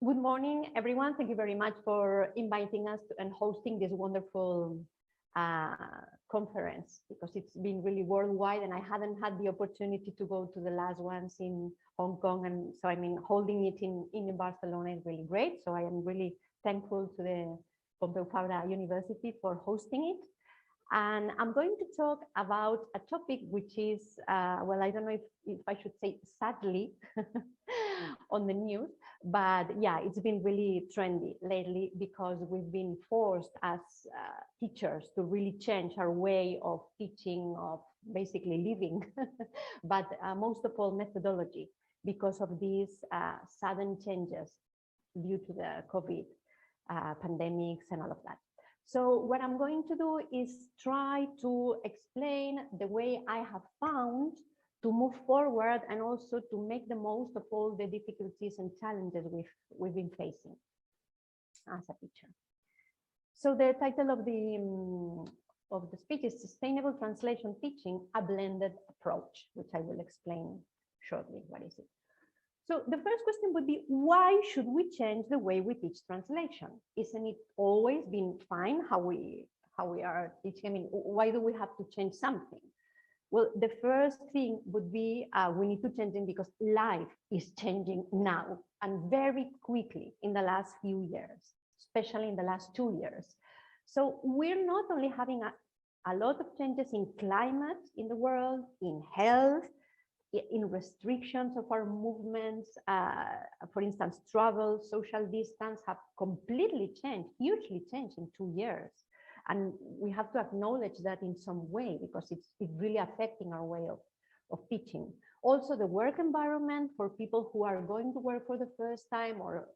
Good morning, everyone. Thank you very much for inviting us and hosting this wonderful conference, because it's been really worldwide and I hadn't had the opportunity to go to the last ones in Hong Kong. And so, I mean, holding it in Barcelona is really great. So I am really thankful to the Pompeu Fabra University for hosting it. And I'm going to talk about a topic which is, well, I don't know if I should say sadly on the news, but yeah, it's been really trendy lately because we've been forced as teachers to really change our way of teaching, of basically living, but most of all methodology, because of these sudden changes due to the COVID pandemics and all of that. So what I'm going to do is try to explain the way I have found to move forward and also to make the most of all the difficulties and challenges we've been facing as a teacher. So the title of the speech is Sustainable Translation Teaching, a Blended Approach, which I will explain shortly. What is it? So the first question would be, why should we change the way we teach translation? Isn't it always been fine how we are teaching? I mean, why do we have to change something? Well, the first thing would be we need to change it because life is changing now and very quickly in the last few years, especially in the last 2 years. So we're not only having a lot of changes in climate in the world, in health, in restrictions of our movements, for instance, travel, social distance have completely changed, hugely changed in 2 years. And we have to acknowledge that in some way, because it's really affecting our way of teaching. Also, the work environment for people who are going to work for the first time, or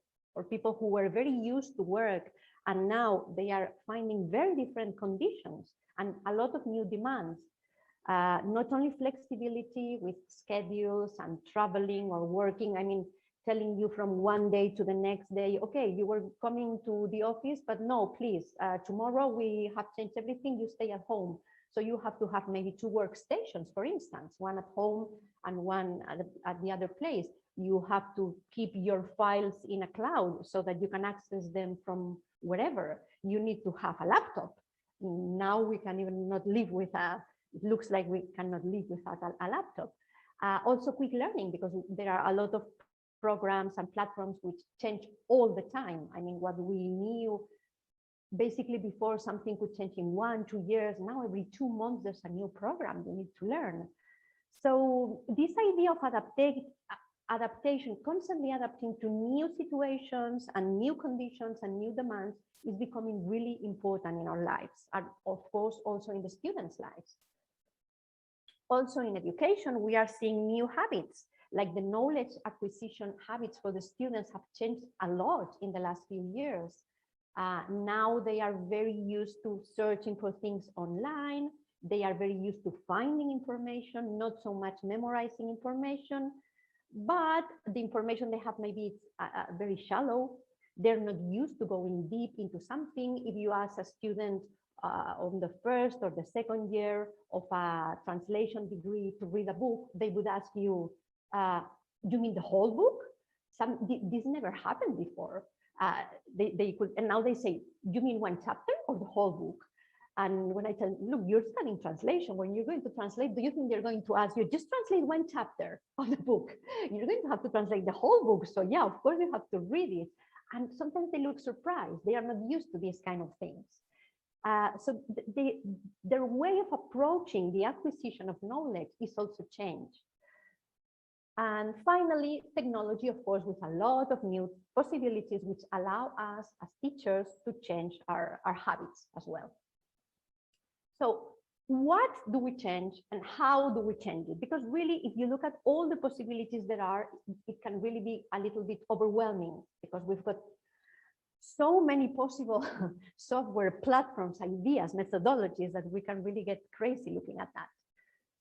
people who were very used to work, and now they are finding very different conditions and a lot of new demands. Not only flexibility with schedules and traveling or working, I mean, telling you from one day to the next day, okay, you were coming to the office, but no, please, tomorrow we have changed everything, you stay at home. So you have to have maybe 2 workstations, for instance, one at home and one at the other place. You have to keep your files in a cloud so that you can access them from wherever. You need to have a laptop. Now we can even not live with it looks like we cannot live without a laptop. Also quick learning, because there are a lot of programs and platforms which change all the time. I mean, what we knew basically before, something could change in 1, 2 years. Now every 2 months, there's a new program you need to learn. So this idea of adaptation, constantly adapting to new situations and new conditions and new demands is becoming really important in our lives, and of course, also in the students' lives. Also in education, we are seeing new habits, like the knowledge acquisition habits for the students have changed a lot in the last few years. Now they are very used to searching for things online. They are very used to finding information, not so much memorizing information, but the information they have, maybe it's very shallow. They're not used to going deep into something. If you ask a student on the first or the second year of a translation degree to read a book, they would ask you, you mean the whole book? This never happened before. They could, and now they say, you mean 1 chapter or the whole book? And when I tell them, look, you're studying translation, when you're going to translate, do you think they're going to ask you, just translate 1 chapter of the book? You're going to have to translate the whole book. So yeah, of course you have to read it. And sometimes they look surprised. They are not used to these kind of things. So their way of approaching the acquisition of knowledge is also changed. And finally, technology, of course, with a lot of new possibilities, which allow us as teachers to change our habits as well. So what do we change and how do we change it? Because really, if you look at all the possibilities there are, it can really be a little bit overwhelming, because we've got so many possible software platforms, ideas, methodologies that we can really get crazy looking at that.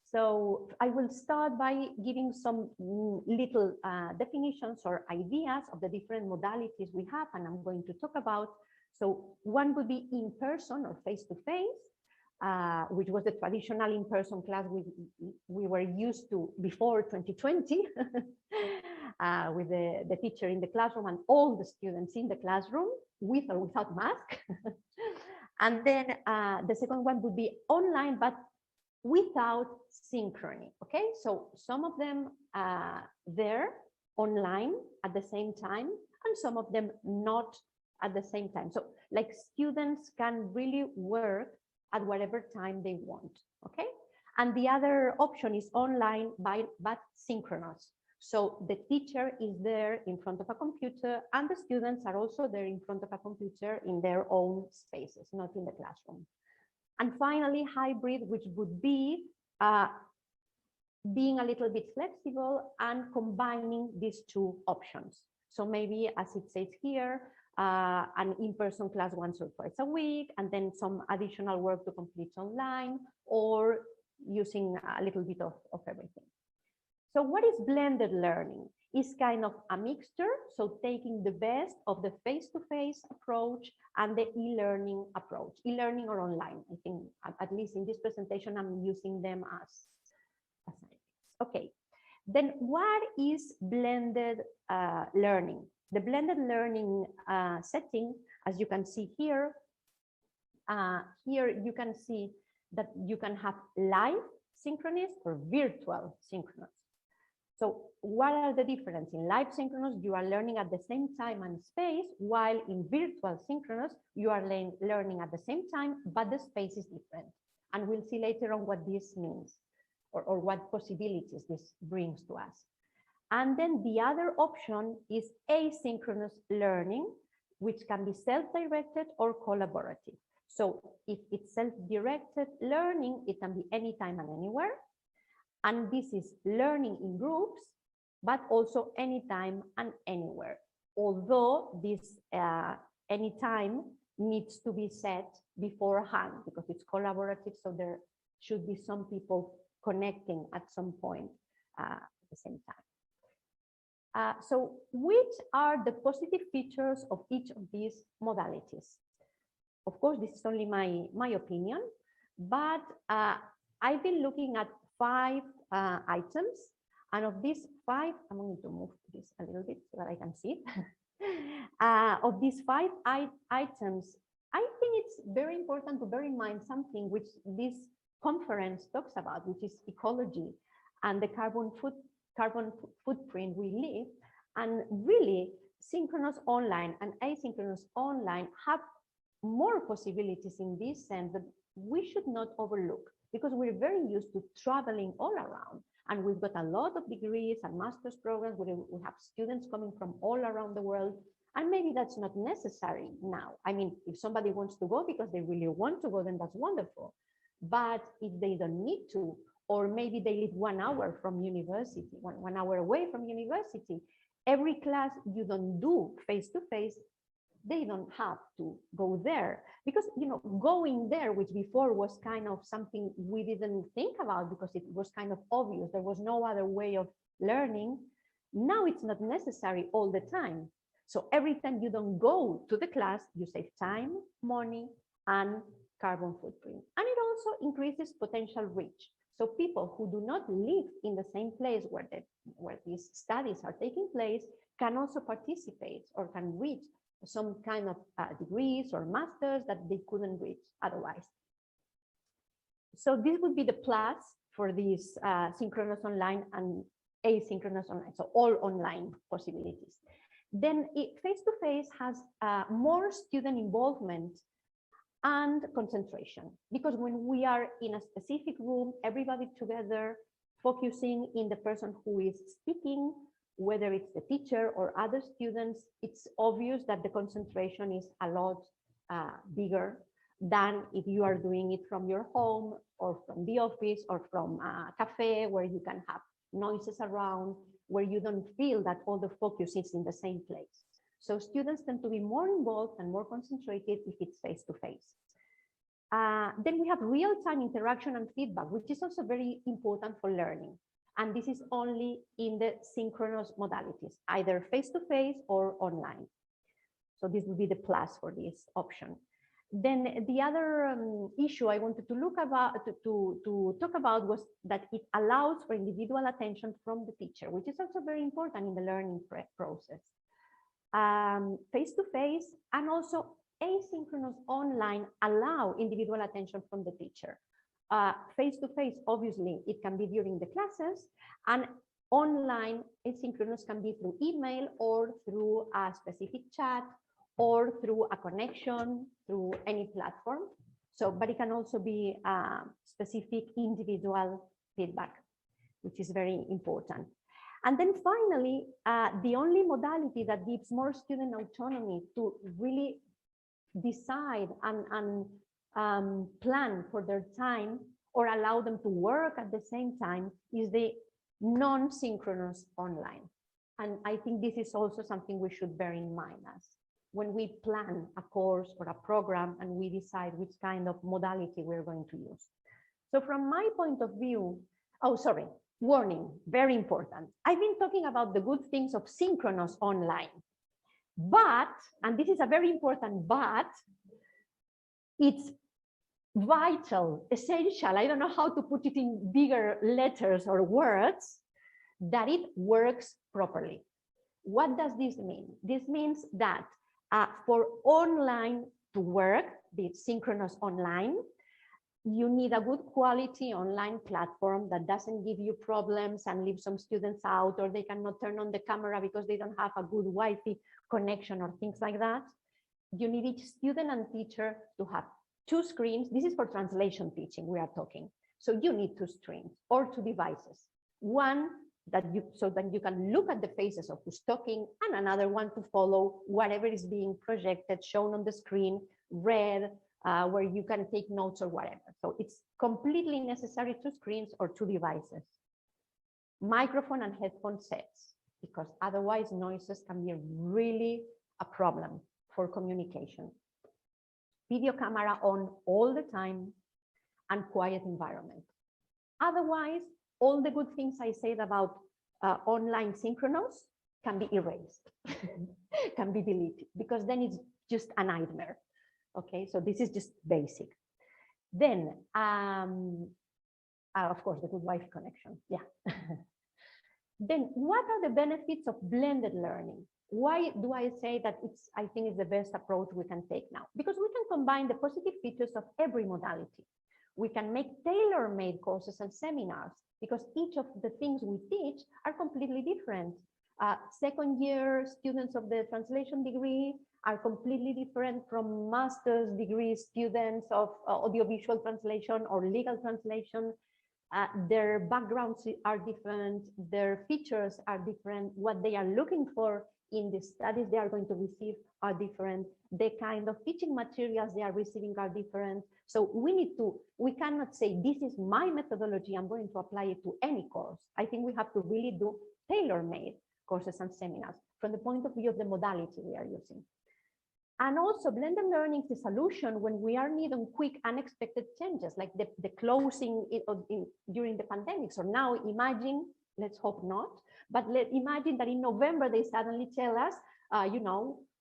So I will start by giving some little definitions or ideas of the different modalities we have, and I'm going to talk about. So one would be in person or face-to-face, which was the traditional in-person class we were used to before 2020. with the teacher in the classroom and all the students in the classroom with or without mask. And then the second one would be online, but without synchrony. Okay, so some of them there online at the same time, and some of them not at the same time. So like students can really work at whatever time they want. Okay, and the other option is online but synchronous. So the teacher is there in front of a computer and the students are also there in front of a computer in their own spaces, not in the classroom. And finally, hybrid, which would be being a little bit flexible and combining these two options. So maybe, as it says here, an in-person class once or twice a week, and then some additional work to complete online, or using a little bit of everything. So what is blended learning? It's kind of a mixture, so taking the best of the face-to-face approach and the e-learning approach, e-learning or online. I think at least in this presentation, I'm using them as okay. Then what is blended learning? The blended learning setting, as you can see here, here you can see that you can have live synchronous or virtual synchronous. So what are the difference? In live synchronous, you are learning at the same time and space, while in virtual synchronous, you are learning at the same time, but the space is different. And we'll see later on what this means, or what possibilities this brings to us. And then the other option is asynchronous learning, which can be self-directed or collaborative. So if it's self-directed learning, it can be anytime and anywhere. And this is learning in groups, but also anytime and anywhere. Although this anytime needs to be set beforehand because it's collaborative, so there should be some people connecting at some point at the same time. So which are the positive features of each of these modalities? Of course, this is only my opinion, but I've been looking at 5 items, and of these 5, I'm going to move this a little bit so that I can see it. Of these 5 items, I think it's very important to bear in mind something which this conference talks about, which is ecology and the carbon footprint we leave. And really, synchronous online and asynchronous online have more possibilities in this sense that we should not overlook, because we're very used to traveling all around. And we've got a lot of degrees and master's programs where we have students coming from all around the world. And maybe that's not necessary now. I mean, if somebody wants to go because they really want to go, then that's wonderful. But if they don't need to, or maybe they live 1 hour from university, one hour away from university, every class you don't do face-to-face, they don't have to go there, because going there, which before was kind of something we didn't think about because it was kind of obvious, there was no other way of learning. Now it's not necessary all the time. So every time you don't go to the class, you save time, money, and carbon footprint. And it also increases potential reach. So people who do not live in the same place where these studies are taking place can also participate or can reach some kind of degrees or masters that they couldn't reach otherwise. So this would be the plus for these synchronous online and asynchronous online, so all online possibilities. Then face-to-face has more student involvement and concentration, because when we are in a specific room, everybody together focusing in the person who is speaking, whether it's the teacher or other students, it's obvious that the concentration is a lot bigger than if you are doing it from your home or from the office or from a cafe where you can have noises around, where you don't feel that all the focus is in the same place. So students tend to be more involved and more concentrated if it's face-to-face. Then we have real-time interaction and feedback, which is also very important for learning. And this is only in the synchronous modalities, either face-to-face or online. So this would be the plus for this option. Then the other issue I wanted to look about to talk about was that it allows for individual attention from the teacher, which is also very important in the learning process. Face-to-face and also asynchronous online allow individual attention from the teacher. Face-to-face, obviously, it can be during the classes, and online asynchronous can be through email or through a specific chat or through a connection through any platform. So, but it can also be specific individual feedback, which is very important. And then finally, the only modality that gives more student autonomy to really decide and plan for their time or allow them to work at the same time is the non-synchronous online. And I think this is also something we should bear in mind as when we plan a course or a program and we decide which kind of modality we're going to use. So from my point of view, warning, very important. I've been talking about the good things of synchronous online, but, and this is a very important but, it's vital, essential, I don't know how to put it in bigger letters or words, that it works properly. What does this mean? This means that for online to work, be it synchronous online, you need a good quality online platform that doesn't give you problems and leave some students out, or they cannot turn on the camera because they don't have a good Wi-Fi connection or things like that. You need each student and teacher to have 2 screens. This is for translation teaching we are talking. So you need 2 screens or 2 devices. One so that you can look at the faces of who's talking, and another one to follow whatever is being projected, shown on the screen, read, where you can take notes or whatever. So it's completely necessary 2 screens or 2 devices. Microphone and headphone sets, because otherwise noises can be really a problem for communication. Video camera on all the time and quiet environment. Otherwise, all the good things I said about online synchronous can be erased, can be deleted, because then it's just a nightmare. Okay, so this is just basic. Then, of course, the good Wi-Fi connection, yeah. Then what are the benefits of blended learning? Why do I say that I think it's the best approach we can take now? Because we can combine the positive features of every modality. We can make tailor-made courses and seminars, because each of the things we teach are completely different. Second year students of the translation degree are completely different from master's degree students of audiovisual translation or legal translation. Their backgrounds are different, their features are different, what they are looking for in the studies they are going to receive are different, the kind of teaching materials they are receiving are different. So we cannot say, this is my methodology, I'm going to apply it to any course. I think we have to really do tailor-made courses and seminars from the point of view of the modality we are using. And also blended learning is a solution when we are needing quick, unexpected changes, like the closing during the pandemic. So now imagine, let's hope not, but imagine that in November they suddenly tell us,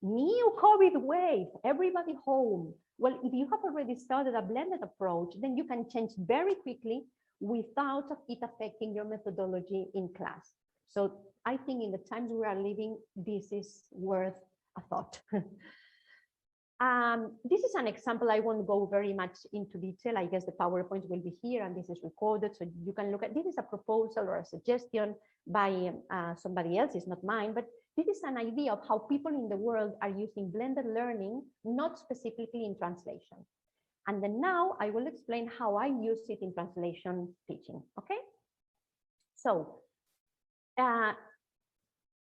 new COVID wave, everybody home. Well, if you have already started a blended approach, then you can change very quickly without it affecting your methodology in class. So I think in the times we are living, this is worth a thought. This is an example. I won't go very much into detail. I guess the PowerPoint will be here and this is recorded, so you can look at, this is a proposal or a suggestion by somebody else, it's not mine, but this is an idea of how people in the world are using blended learning, not specifically in translation. And then now I will explain how I use it in translation teaching, okay? So,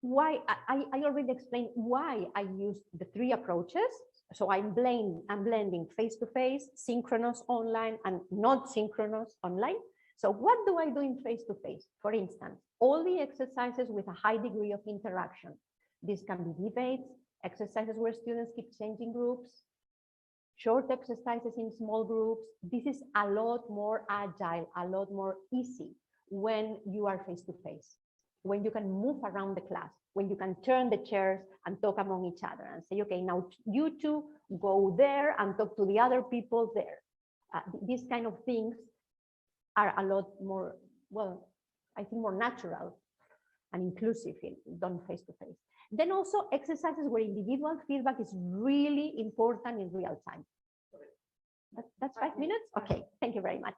why I already explained why I use the 3 approaches. So I'm blending face-to-face, synchronous online, and not synchronous online. So what do I do in face-to-face? For instance, all the exercises with a high degree of interaction. This can be debates, exercises where students keep changing groups, short exercises in small groups. This is a lot more agile, a lot more easy when you are face-to-face. when you can move around the class, when you can turn the chairs and talk among each other and say, okay, now you two go there and talk to the other people there. These kind of things are a lot more, well, I think more natural and inclusive done face-to-face. Then also exercises where individual feedback is really important in real time. That's 5 minutes? Okay, thank you very much.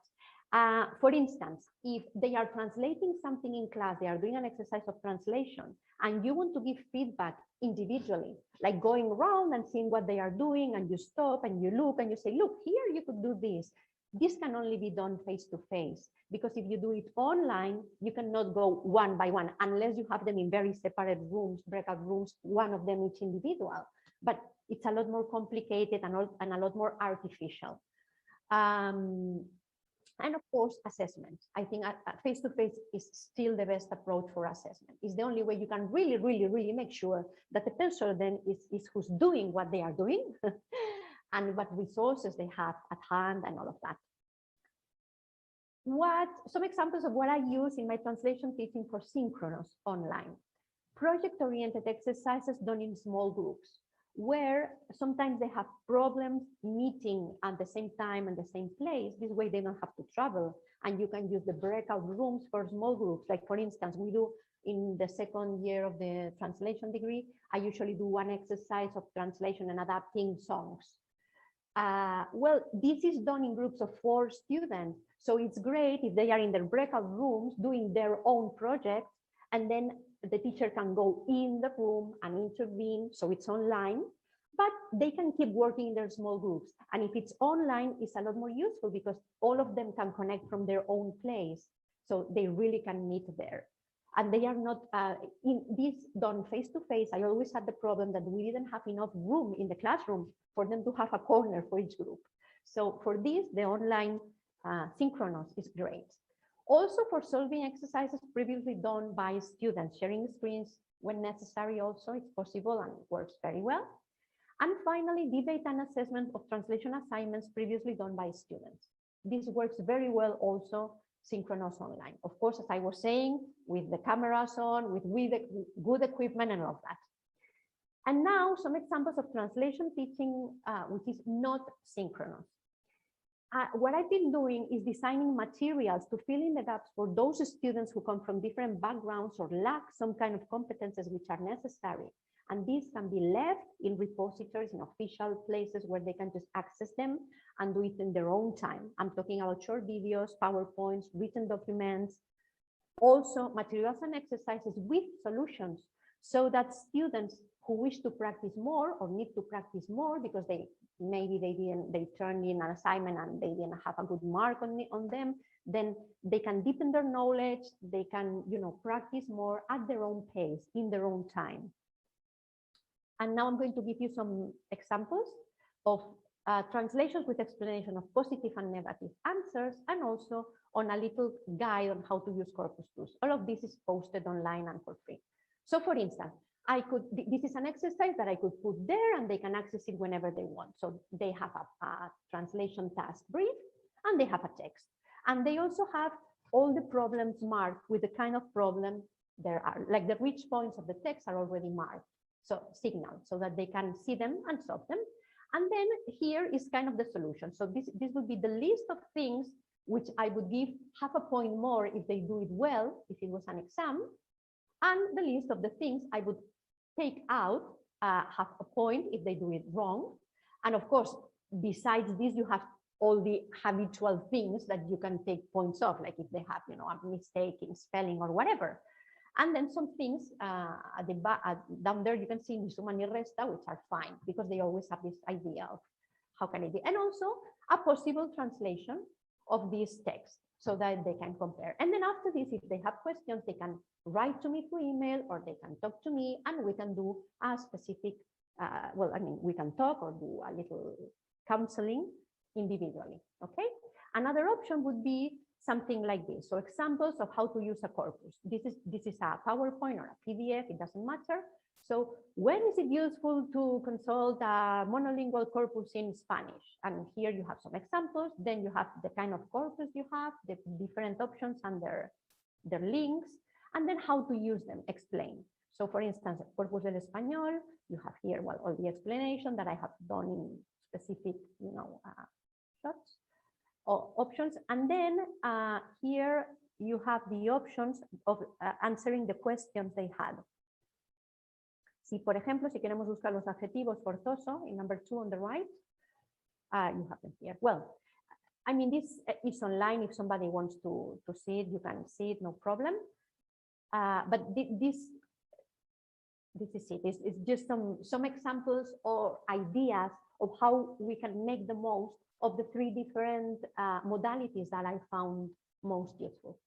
For instance, if they are translating something in class, they are doing an exercise of translation, and you want to give feedback individually, like going around and seeing what they are doing, and you stop and you look and you say, look, here you could do this. This can only be done face-to-face, because if you do it online, you cannot go one by one, unless you have them in very separate rooms, breakout rooms, one of them each individual. But it's a lot more complicated and a lot more artificial. And of course, assessment. I think face-to-face is still the best approach for assessment. It's the only way you can really, really, really make sure that the person then is who's doing what they are doing and what resources they have at hand and all of that. Some examples of what I use in my translation teaching for Synchronous online. Project-oriented exercises done in small groups, where sometimes they have problems meeting at the same time and the same place. This way they don't have to travel, and you can use the breakout rooms for small groups. Like for instance, we do in the second year of the translation degree, I usually do one exercise of translation and adapting songs. Well, this is done in groups of 4 students. So it's great if they are in their breakout rooms doing their own project, and then the teacher can go in the room and intervene, so it's online, but they can keep working in their small groups. And if it's online, it's a lot more useful because all of them can connect from their own place, so they really can meet there. And they are not, in this done face-to-face, I always had the problem that we didn't have enough room in the classroom for them to have a corner for each group. So for this, the online Synchronous is great. Also for solving exercises previously done by students, sharing screens when necessary also, it's possible and works very well. And finally, debate and assessment of translation assignments previously done by students. This works very well also Synchronous online. Of course, as I was saying, with the cameras on, with good equipment and all of that. And now some examples of translation teaching, which is not synchronous. What I've been doing is designing materials to fill in the gaps for those students who come from different backgrounds or lack some kind of competences which are necessary. And these can be left in repositories, in official places where they can just access them and do it in their own time. I'm talking about short videos, PowerPoints, written documents, also materials and exercises with solutions, so that students who wish to practice more or need to practice more because they turned in an assignment and they didn't have a good mark on them, then they can deepen their knowledge, they can practice more at their own pace, in their own time. And now I'm going to give you some examples of translations with explanation of positive and negative answers, and also on a little guide on how to use Corpus tools. All of this is posted online and for free. So for instance, this is an exercise that I could put there and they can access it whenever they want. So they have a translation task brief and they have a text. And they also have all the problems marked with the kind of problem there are, like the rich points of the text are already marked. So signaled so that they can see them and solve them. And then here is kind of the solution. So this would be the list of things which I would give half a point more if they do it well, if it was an exam. And the list of the things I would take out half a point if they do it wrong. And of course, besides this, you have all the habitual things that you can take points off, like if they have a mistake in spelling or whatever. And then some things down there, you can see Nisuma ni resta, which are fine because they always have this idea of how can it be. And also a possible translation of this text so that they can compare. And then after this, if they have questions, they can write to me through email or they can talk to me and we can do a specific, we can talk or do a little counseling individually, okay? Another option would be something like this. So examples of how to use a corpus. This is a PowerPoint or a PDF, it doesn't matter. So when is it useful to consult a monolingual corpus in Spanish? And here you have some examples. Then you have the kind of corpus you have, the different options and their links. And then how to use them, explain. So for instance, Corpus del Español, you have here, well, all the explanation that I have done in specific, shots or options. And then here you have the options of answering the questions they had. Si, por ejemplo, si queremos buscar los adjetivos forzoso, in number 2 on the right, you have them here. Well, I mean, this is online. If somebody wants to see it, you can see it, no problem. But this is it. It's just some examples or ideas of how we can make the most of the 3 different modalities that I found most useful.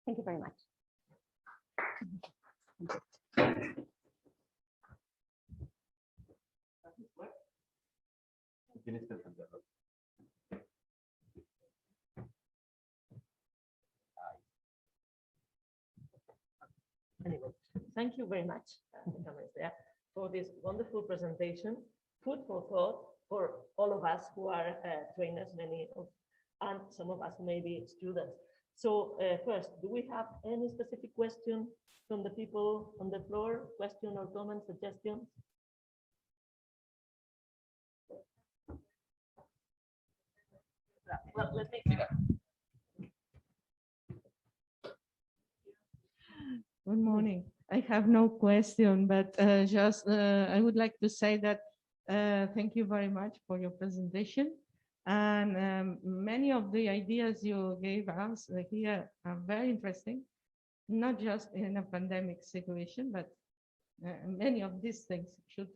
Thank you very much. Anyway, thank you very much for this wonderful presentation. Food for thought for all of us who are trainers, and some of us may be students. So first, do we have any specific question from the people on the floor? Question or comment, suggestions? Well, let me. Good morning. I have no question, but just I would like to say that thank you very much for your presentation. And many of the ideas you gave us here are very interesting, not just in a pandemic situation, but many of these things should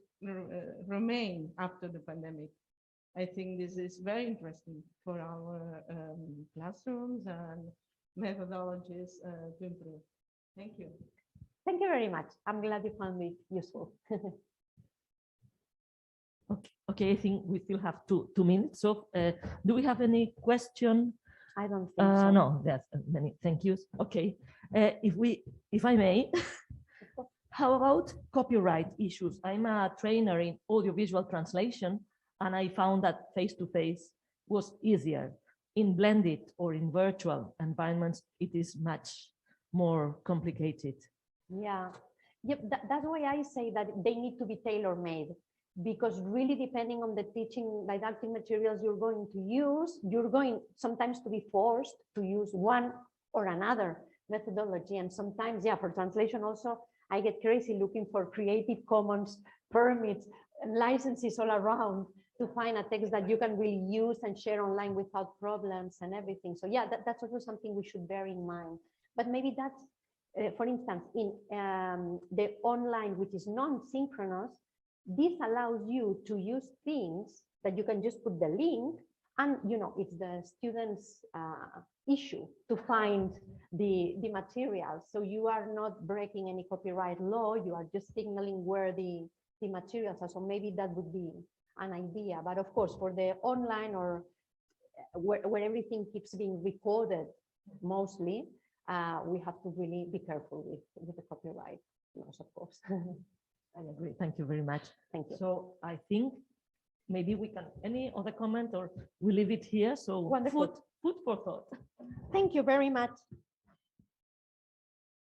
remain after the pandemic. I think this is very interesting for our classrooms and methodologies to improve. Thank you. Thank you very much. I'm glad you found it useful. Okay, I think we still have two minutes. So do we have any question? I don't think so. No, there's many thank yous. Okay, if I may, how about copyright issues? I'm a trainer in audiovisual translation, and I found that face-to-face was easier. In blended or in virtual environments, it is much more complicated. Yeah, that's why I say that they need to be tailor-made, because really depending on the teaching didactic materials you're going to use, you're going sometimes to be forced to use one or another methodology. And sometimes, yeah, for translation also, I get crazy looking for Creative Commons permits and licenses all around to find a text that you can really use and share online without problems and everything. So yeah, that's also something we should bear in mind. But maybe that's, for instance, in the online, which is non-synchronous, this allows you to use things that you can just put the link, and it's the student's issue to find the material. So you are not breaking any copyright law, you are just signaling where the materials are. So maybe that would be an idea. But of course, for the online or where everything keeps being recorded mostly, we have to really be careful with the copyright laws, of course. I agree. Thank you very much. Thank you. So I think maybe we can, any other comment, or we leave it here? So wonderful. Food for thought. Thank you very much.